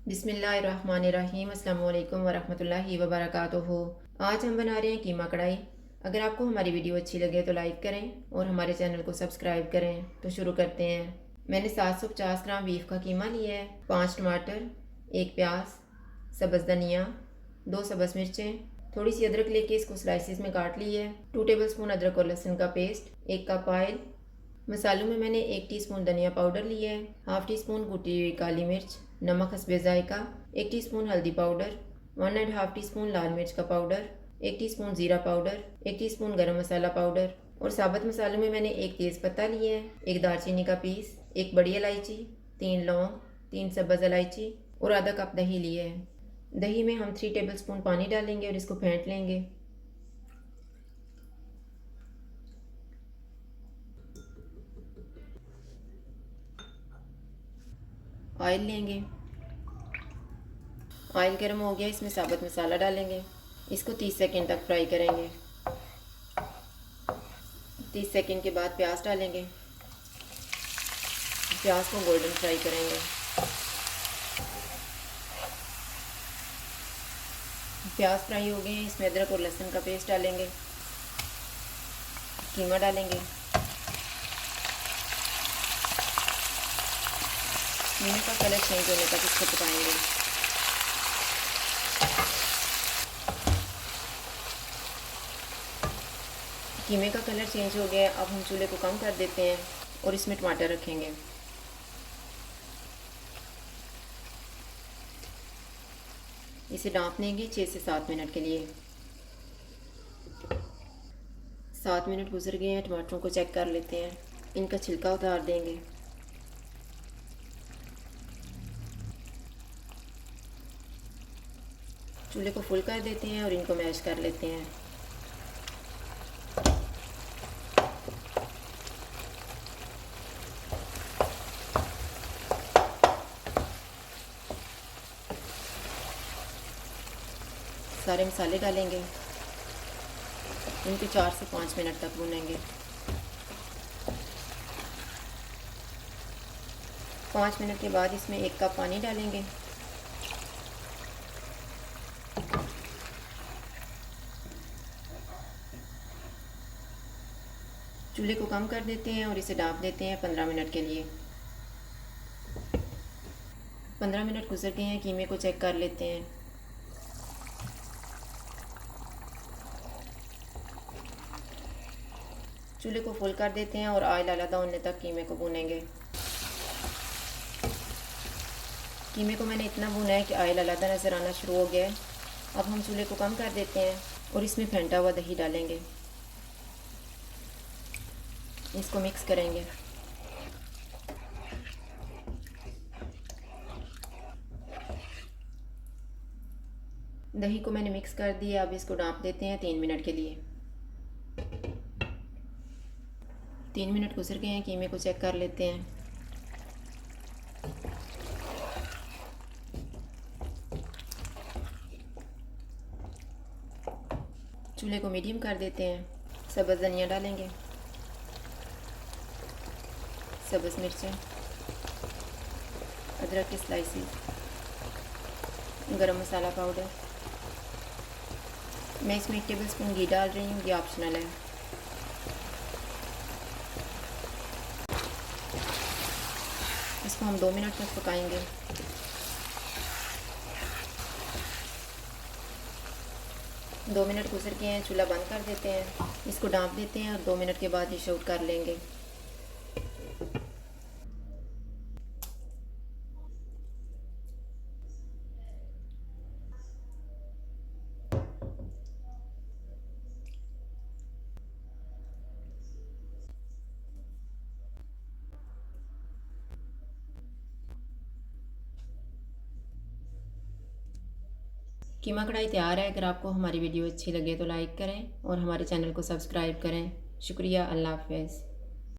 बिस्मिल्लाहिर्रहमानिर्रहीम। अस्सलाम वालेकुम वरहमतुल्लाहि वबरकातुहू। आज हम बना रहे हैं कीमा कढ़ाई। अगर आपको हमारी वीडियो अच्छी लगे तो लाइक करें और हमारे चैनल को सब्सक्राइब करें। तो शुरू करते हैं। मैंने 750 ग्राम बीफ का कीमा लिया है। 5 टमाटर, 1 प्याज, सब्ज़ धनिया, 2 सब्ज़ मिर्चें, थोड़ी सी अदरक लेके इसको स्लाइसिस में काट ली है। 2 टेबलस्पून अदरक और लहसुन का पेस्ट, 1 कप ऑयल। मसालों में मैंने 1 टीस्पून धनिया पाउडर लिया है, हाफ टी स्पून कुटी हुई काली मिर्च, नमक हस्बे जायका, 1 टीस्पून हल्दी powder, 1 and half teaspoon लाल मिर्च का पाउडर, 1 टीस्पून ज़ीरा powder, 1 teaspoon garam masala powder. और साबुत मसालों में मैंने 1 तेज़ पत्ता लिया है, 1 दालचीनी का पीस, 1 बड़ी इलायची, 3 लौंग, 3 सब्ज़ इलायची और आधा कप दही लिया है। दही में हम 3 टेबलस्पून पानी डालेंगे और इसको फेंट लेंगे। ऑयल लेंगे, ऑयल गर्म हो गया, इसमें साबुत मसाला डालेंगे। इसको 30 सेकंड तक फ्राई करेंगे। 30 सेकंड के बाद प्याज डालेंगे। प्याज को गोल्डन फ्राई करेंगे। प्याज फ्राई हो गए हैं, इसमें अदरक और लहसुन का पेस्ट डालेंगे। कीमा डालेंगे। कीमे का कलर चेंज होने तक इसको पकाएंगे। कीमे का कलर चेंज हो गया है। अब हम चूल्हे को कम कर देते हैं और इसमें टमाटर रखेंगे। इसे ढाँप देंगे 6 से 7 मिनट के लिए। 7 मिनट गुजर गए हैं। टमाटरों को चेक कर लेते हैं। इनका छिलका उतार देंगे। चूल्हे को फुल कर देते हैं और इनको मैश कर लेते हैं। सारे मसाले डालेंगे। इनको 4 से 5 मिनट तक भूनेंगे। 5 मिनट के बाद इसमें 1 कप पानी डालेंगे। चूल्हे को कम कर देते हैं और इसे ढाँप देते हैं 15 मिनट के लिए। 15 मिनट गुजर गए हैं। कीमे को चेक कर लेते हैं। चूल्हे को फुल कर देते हैं और ऑयल अलग होने तक कीमे को भूनेंगे। कीमे को मैंने इतना भुना है कि ऑयल अलग नज़र आना शुरू हो गया है। अब हम चूल्हे को कम कर देते हैं और इसमें फेंटा हुआ दही डालेंगे। इसको मिक्स करेंगे। दही को मैंने मिक्स कर दिया। अब इसको ढाँप देते हैं 3 मिनट के लिए। 3 मिनट गुजर गए हैं। कीमे को चेक कर लेते हैं। चूल्हे को मीडियम कर देते हैं। सब्ज़ धनिया डालेंगे, सब्ज़ मिर्चें, अदरक के स्लाइसेस, गरम मसाला पाउडर। मैं इसमें 1 टेबलस्पून घी डाल रही हूँ, ये ऑप्शनल है। इसको हम 2 मिनट तक पकाएंगे। दो मिनट गुजर गए हैं। चूल्हा बंद कर देते हैं। इसको ढाँप देते हैं और 2 मिनट के बाद डिश आउट कर लेंगे। कीमा कढ़ाई तैयार है। अगर आपको हमारी वीडियो अच्छी लगे तो लाइक करें और हमारे चैनल को सब्सक्राइब करें। शुक्रिया। अल्लाह हाफ़िज़।